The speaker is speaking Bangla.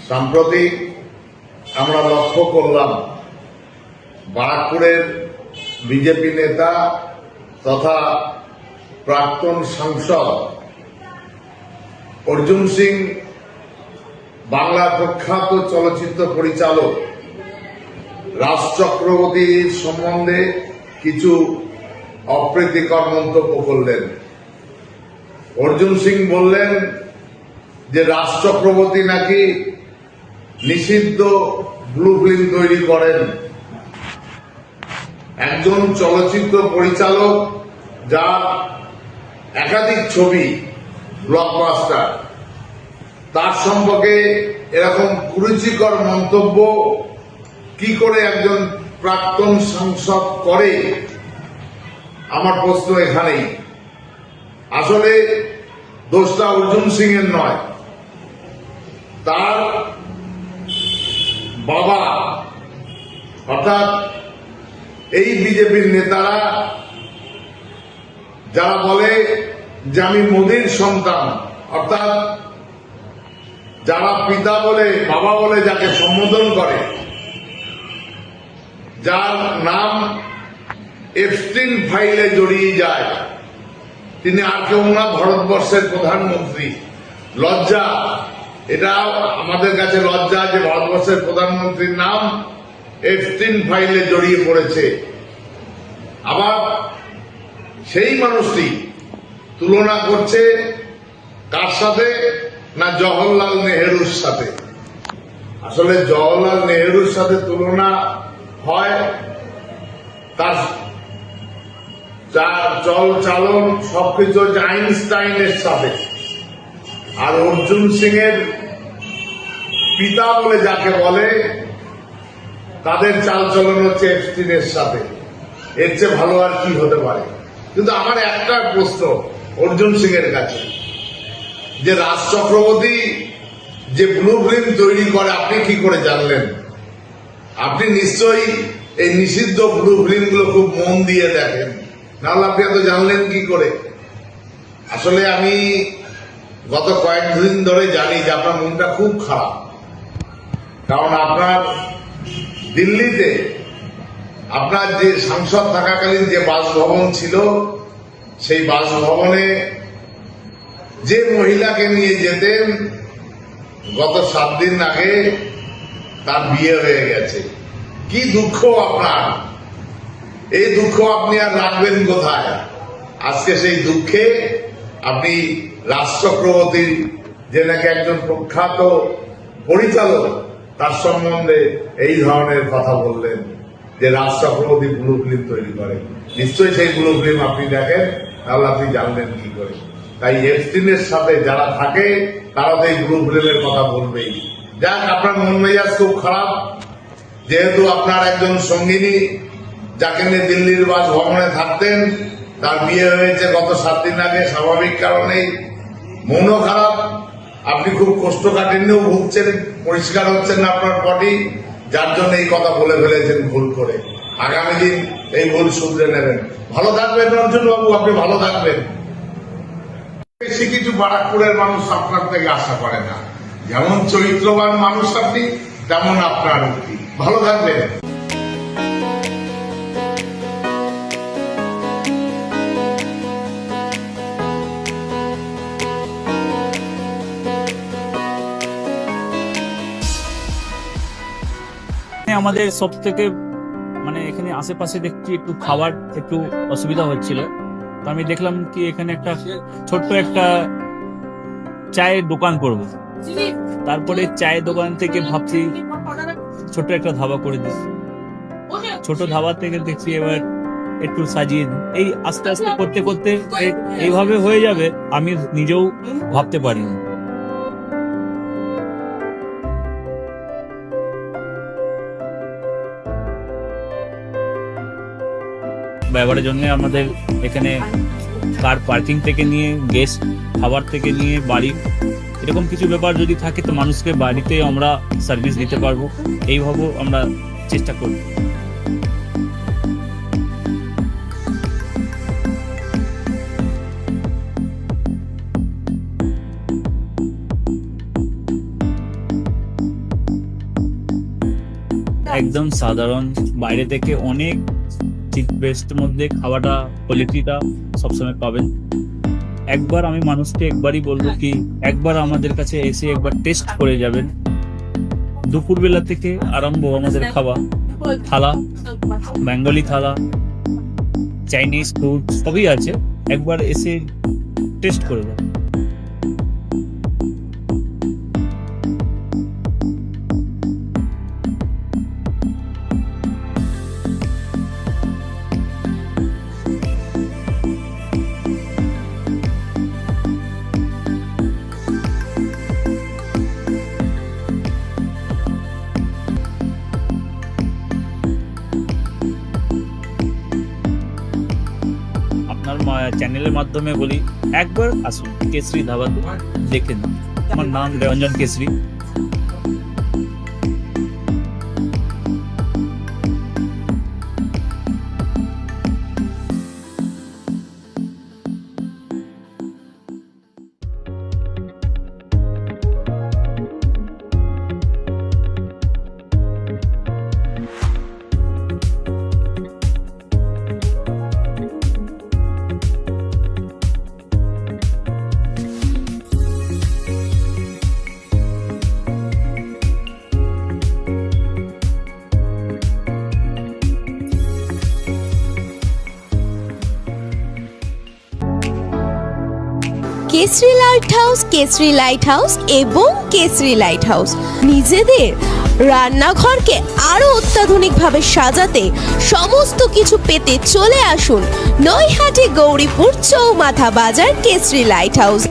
সাম্প্রতিক আমরা লক্ষ্য করলাম বারাকপুরের বিজেপি নেতা তথা প্রাক্তন সাংসদ অর্জুন সিং, বাংলার প্রখ্যাত চলচ্চিত্র পরিচালক রাজ চক্রবর্তীর সম্বন্ধে কিছু অপ্রীতিকর মন্তব্য করলেন। অর্জুন সিং বললেন যে রাজ চক্রবর্তী নাকি নিষিদ্ধ ব্লু ফিল্ম তৈরি করেন। একজন চলচ্চিত্র পরিচালক যার একাধিক ছবি ব্লকবাস্টার, তার সম্পর্কে এরকম কুরুচিকর মন্তব্য কি করে একজন প্রাক্তন সাংসদ করে? আমার প্রশ্ন এখানেই। আসলে দোষটা অর্জুন সিং এর নয়, তার বাবা অর্থাৎ এই বিজেপির নেতারা যারা বলে যে আমি মোদির সন্তান, অর্থাৎ যারা পিতা বলে বাবা বলে যাকে সম্বোধন করে, যার নাম এফস্টিন ফাইলে জড়িয়ে যায়, তিনি আর কেউ না, ভারতবর্ষের প্রধানমন্ত্রী। লজ্জা, এটা আমাদের কাছে লজ্জা যে ভারতবর্ষের প্রধানমন্ত্রীর নাম এফস্টিন ফাইলে জড়িয়ে পড়েছে। আবার সেই মানুষটি তুলনা করছে কার সাথে? না, জওহরলাল নেহেরুর সাথে। আসলে জওহরলাল নেহেরুর সাথে তুলনা হয় তার চল চালন সবকিছু হচ্ছে আইনস্টাইনের সাথে, আর অর্জুন সিং এর পিতা বলে যাকে বলে তাদের চালচলন হচ্ছে এফস্টিনের সাথে। এর চেয়ে ভালো আর কি হতে পারে? কিন্তু আমার একটা প্রশ্ন অর্জুন সিং এর কাছে, যে রাজ চক্রবর্তী যে ব্লু ফিল্ম তৈরি করে আপনি কি করে জানলেন? আপনি নিশ্চয়ই এই নিষিদ্ধ ব্লু ফিল্ম গুলো খুব মন দিয়ে দেখেন, নাহলে আপনি এত জানলেন কি করে? আসলে আমি গত কয়েকদিন ধরে জানি যে আপনার মনটা খুব খারাপ, কারণ আপনার দিল্লিতে আপনার যে সাংসদ থাকাকালীন যে বাসভবন ছিল, সেই বাসভবনে যে মহিলাকে নিয়ে যেতেন গত 7 দিন আগে তার বিয়ে হয়ে গেছে। কি দুঃখ আপনার! এই দুঃখ আপনি আর রাখবেন কোথায়? আজকে সেই দুঃখে আপনি রাজ চক্রবর্তী, যে নাকি একজন প্রখ্যাত পরিচালক, তার সম্বন্ধে এই ধরনের কথা বললেন যে রাজ চক্রবর্তী ব্লু ফিল্ম তৈরি করে। নিশ্চয়ই সেই ব্লু ফিল্ম আপনি দেখেন, তাহলে আপনি জানলেন কি করে? তাই এফস্টিনের সাথে যারা থাকে তারা তো এই ব্লু ফিল্মের কথা বলবেই। যাক, আপনার মন মেজাজ খুব খারাপ, যেহেতু আপনার একজন সঙ্গিনী যাকে নিয়ে দিল্লির বাসভবনে থাকতেন, তার বিয়ে হয়েছে গত 7 দিন আগে, স্বাভাবিক কারণেই মনও খারাপ। আপনি খুব কোষ্ঠকাঠিন্যও ভুগছেন, পরিষ্কার হচ্ছেন না আপনার বডি, যার জন্য এই কথা বলে ফেলেছেন ভুল করে। আগামী দিন এই ভুল শুধরে নেবেন। ভালো থাকবেন অর্জুন বাবু, আপনি ভালো থাকবেন। বেশি কিছু বারাকপুরের মানুষ আপনার থেকে আশা করে না। যেমন চরিত্রবান মানুষ আপনি, তেমন আপনার উক্তি। ভালো থাকবেন। আমাদের সব থেকে এখানে আশেপাশে দেখছি একটু খাবার একটু অসুবিধা হচ্ছিল, তো আমি দেখলাম কি এখানে একটা ছোট্ট একটা চায়ের দোকান করব। তারপরে চায়ের দোকান থেকে ভাবছি ছোট্ট একটা ধাবা করে দিচ্ছি। ছোট ধাবা থেকে দেখছি এবার একটু সাজিয়ে এই আস্তে আস্তে করতে করতে এইভাবে হয়ে যাবে, আমি নিজেও ভাবতে পারিনি। ব্যবহারের জন্য আমাদের এখানে কার পার্কিং থেকে নিয়ে গেস্ট খাবার থেকে নিয়ে বাড়ি, এরকম কিছু ব্যাপার যদি থাকে তো মানুষকে বাড়িতে আমরা সার্ভিস দিতে পারবো, এইভাবে আমরা চেষ্টা করি। একদম সাধারণ, বাইরে থেকে অনেক চিপ বেস্টের মধ্যে খাওয়াটা কোয়ালিটিটা সবসময় পাবেন। একবার আমি মানুষকে একবারই বলবো কি একবার আমাদের কাছে এসে একবার টেস্ট করে যাবেন। দুপুরবেলা থেকে আরম্ভ আমাদের খাওয়া, থালা, বেঙ্গলি থালা, চাইনিজ ফুড সবই আছে, একবার এসে টেস্ট করে যাবেন। আপনার চ্যানেলের মাধ্যমে বলি একবার আসুন কেশরী ধাবাতে দেখে নিন। আমার নাম রঞ্জন কেশরী। কেশরী লাইট হাউস এবং কেশরী লাইট হাউস নিজেদের রান্নাঘরকে আরো অত্যাধুনিকভাবে সাজাতে সমস্ত কিছু পেতে চলে আসুন নৈহাটি গৌরীপুর চৌমাথা বাজার কেশরী লাইট হাউস।